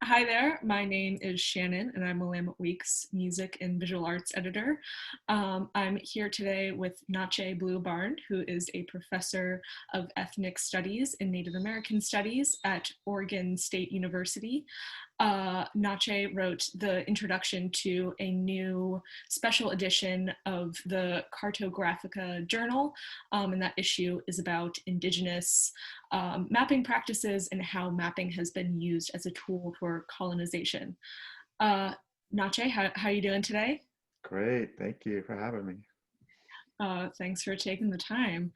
Hi there, my name is Shannon and I'm Willamette Week's music and visual arts editor. I'm here today with Natchee Barn, who is a professor of ethnic studies and Native American studies at Oregon State University. Natchee wrote the introduction to a new special edition of the Cartographica Journal, and that issue is about Indigenous mapping practices and how mapping has been used as a tool for colonization. Natchee, how are you doing today? Great. Thank you for having me. Thanks for taking the time.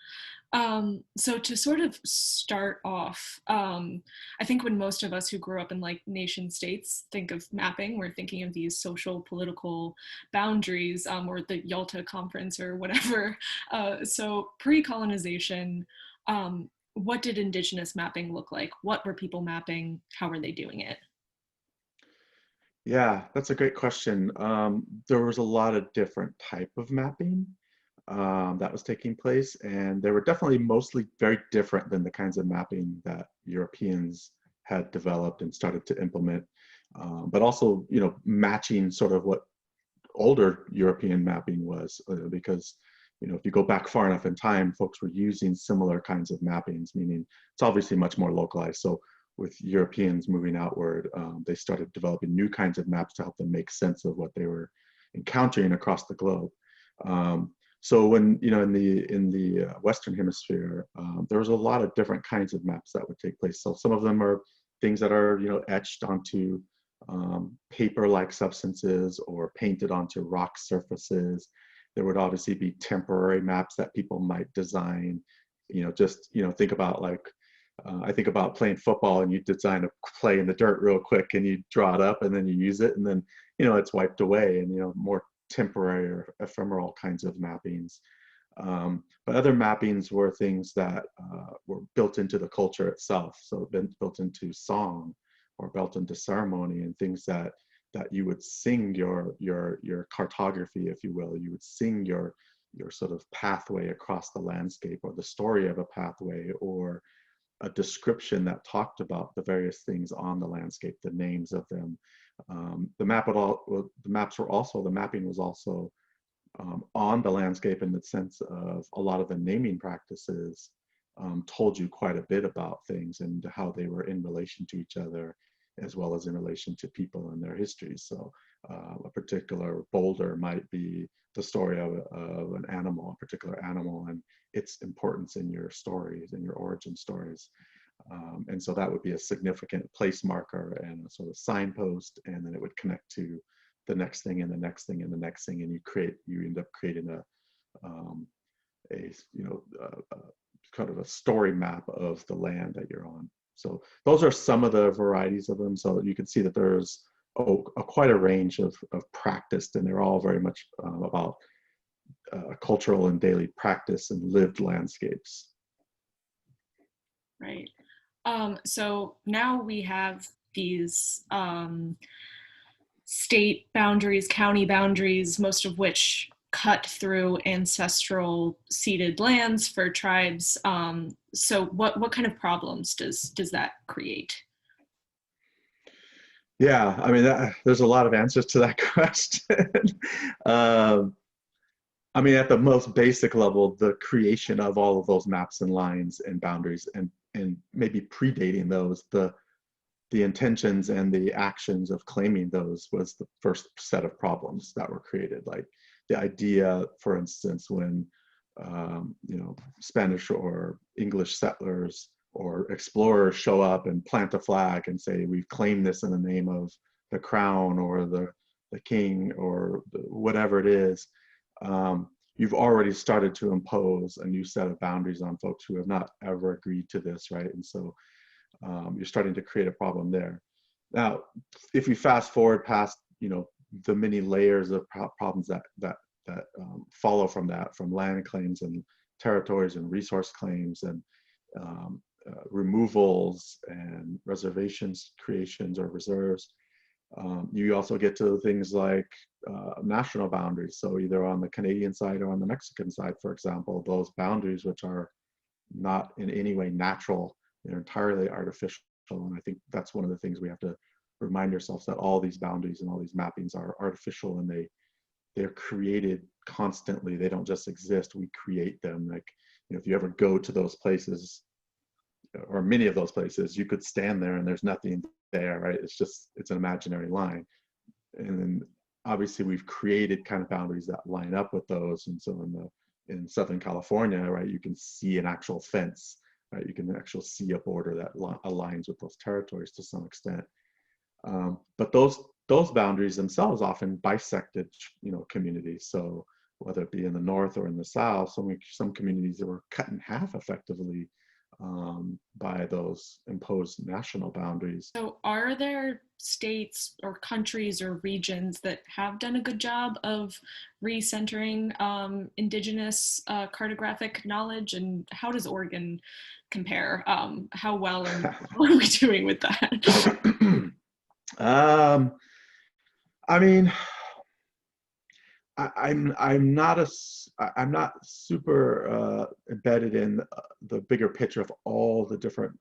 So to sort of start off, I think when most of us who grew up in like nation states think of mapping, we're thinking of these social political boundaries, or the Yalta Conference or whatever. So pre-colonization, what did Indigenous mapping look like? What were people mapping? How were they doing it? Yeah, that's a great question. There was a lot of different type of mapping that was taking place, and they were definitely mostly very different than the kinds of mapping that Europeans had developed and started to implement. But also, matching sort of what older European mapping was, because if you go back far enough in time, folks were using similar kinds of mappings, meaning it's obviously much more localized. So with Europeans moving outward, they started developing new kinds of maps to help them make sense of what they were encountering across the globe. So when in the Western Hemisphere, there was a lot of different kinds of maps that would take place. So some of them are things that are etched onto paper-like substances or painted onto rock surfaces. There would obviously be temporary maps that people might design. Think about like I think about playing football and you design a play in the dirt real quick and you draw it up and then you use it and then it's wiped away, and more temporary or ephemeral kinds of mappings. But other mappings were things that were built into the culture itself, so been built into song or built into ceremony, and things that you would sing your cartography, if you will. You would sing your sort of pathway across the landscape, or the story of a pathway, or a description that talked about the various things on the landscape, the names of them. The mapping was also on the landscape, in the sense of a lot of the naming practices told you quite a bit about things and how they were in relation to each other, as well as in relation to people and their histories. So a particular boulder might be the story of an animal, a particular animal, and its importance in your stories and your origin stories. And so that would be a significant place marker and a sort of signpost, and then it would connect to the next thing and the next thing and the next thing, and you end up creating um, a kind of a story map of the land that you're on. So those are some of the varieties of them. So you can see that there's quite a range of practice, and they're all very much about cultural and daily practice and lived landscapes. Right. So now we have these state boundaries, county boundaries, most of which cut through ancestral ceded lands for tribes. So what kind of problems does that create? Yeah, I mean, there's a lot of answers to that question. um, I mean, at the most basic level, the creation of all of those maps and lines and boundaries, and maybe predating those, the intentions and the actions of claiming those was the first set of problems that were created. Like the idea, for instance, when Spanish or English settlers or explorers show up and plant a flag and say, we've claimed this in the name of the crown or the king or whatever it is. You've already started to impose a new set of boundaries on folks who have not ever agreed to this, right? And so you're starting to create a problem there. Now, if we fast forward past, the many layers of problems that follow from that, from land claims and territories and resource claims and removals and reservations, creations or reserves. You also get to things like national boundaries. So either on the Canadian side or on the Mexican side, for example, those boundaries, which are not in any way natural, they're entirely artificial. And I think that's one of the things we have to remind yourselves that all these boundaries and all these mappings are artificial, and they're created constantly. They don't just exist, we create them. Like, if you ever go to those places, or many of those places, you could stand there and there's nothing there, right? It's an imaginary line. And then obviously we've created kind of boundaries that line up with those. And so in Southern California, right, you can see an actual fence, right? You can actually see a border that aligns with those territories to some extent. But those boundaries themselves often bisected, communities. So whether it be in the north or in the south, some communities that were cut in half effectively by those imposed national boundaries. So, are there states or countries or regions that have done a good job of recentering indigenous cartographic knowledge? And how does Oregon compare? How well are we doing with that? um, I mean, I'm not I'm not super embedded in the bigger picture of all the different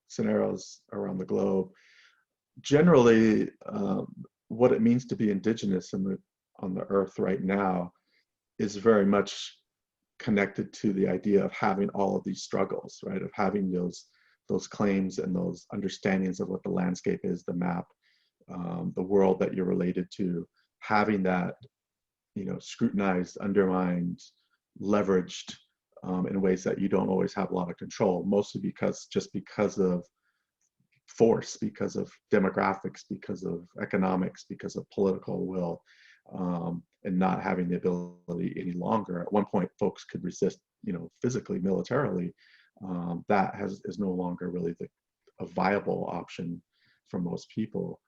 scenarios around the globe. Generally, what it means to be indigenous on the earth right now is very much connected to the idea of having all of these struggles, right? Of having those claims and those understandings of what the landscape is, the map, the world that you're related to, having that, scrutinized, undermined, leveraged in ways that you don't always have a lot of control, mostly because of force, because of demographics, because of economics, because of political will, and not having the ability any longer. At one point, folks could resist, physically, militarily. Is no longer really a viable option for most people.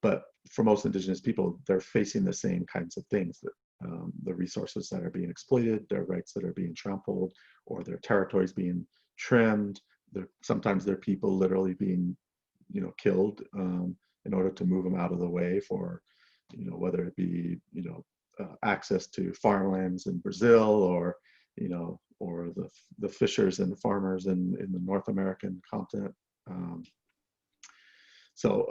But for most indigenous people, they're facing the same kinds of things, that the resources that are being exploited, their rights that are being trampled, or their territories being trimmed. Sometimes their people literally being, killed in order to move them out of the way for, whether it be, access to farmlands in Brazil, or, or the fishers and the farmers in the North American continent.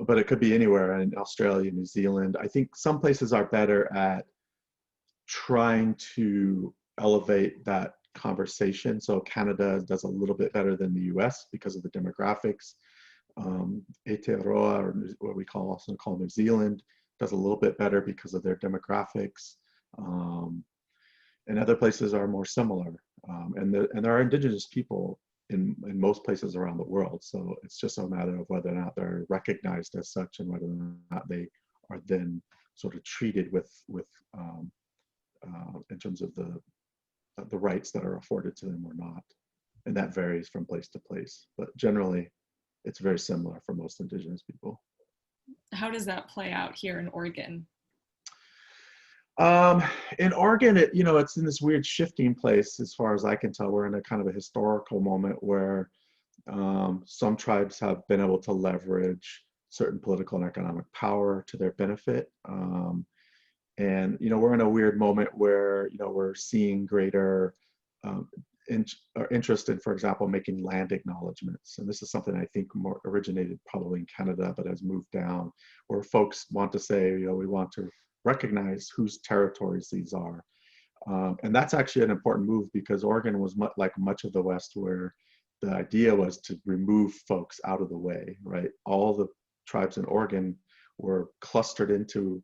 But it could be anywhere in Australia, New Zealand. I think some places are better at trying to elevate that conversation. So Canada does a little bit better than the US because of the demographics. Aotearoa, or what we also call New Zealand, does a little bit better because of their demographics. And other places are more similar. And there are indigenous people in most places around the world. So it's just a matter of whether or not they're recognized as such, and whether or not they are then sort of treated with in terms of the rights that are afforded to them or not. And that varies from place to place. But generally, it's very similar for most indigenous people. How does that play out here in Oregon? In Oregon, it's in this weird shifting place. As far as I can tell, we're in a kind of a historical moment where some tribes have been able to leverage certain political and economic power to their benefit. And we're in a weird moment where we're seeing greater interest in, for example, making land acknowledgements. And this is something I think more originated probably in Canada, but has moved down, where folks want to say, we want to recognize whose territories these are. And that's actually an important move, because Oregon was like much of the West, where the idea was to remove folks out of the way, right? All the tribes in Oregon were clustered into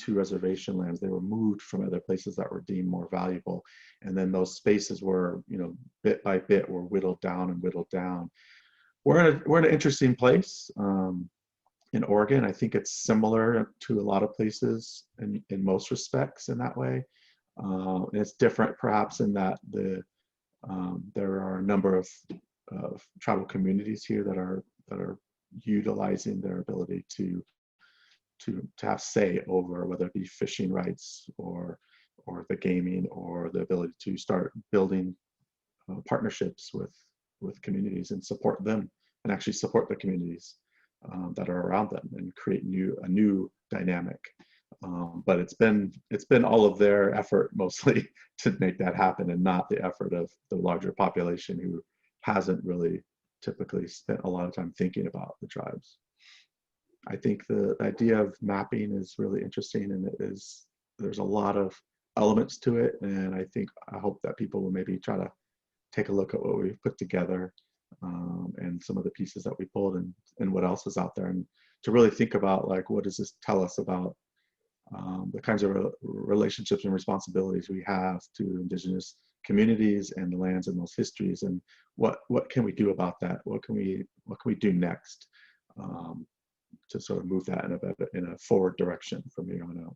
reservation lands. They were moved from other places that were deemed more valuable. And then those spaces were, bit by bit, were whittled down and whittled down. We're in an interesting place. In Oregon, I think it's similar to a lot of places in most respects in that way. And it's different perhaps in that there are a number of tribal communities here that are utilizing their ability to have say over whether it be fishing rights or the gaming, or the ability to start building partnerships with communities and support them, and actually support the communities that are around them, and create a new dynamic. But it's been all of their effort mostly to make that happen, and not the effort of the larger population, who hasn't really typically spent a lot of time thinking about the tribes. I think the idea of mapping is really interesting, and there's a lot of elements to it, and I hope that people will maybe try to take a look at what we've put together, and some of the pieces that we pulled, and what else is out there, and to really think about, like, what does this tell us about the kinds of relationships and responsibilities we have to indigenous communities and the lands and those histories, and what can we do about that? What can we do next, to sort of move that in a forward direction from here on out?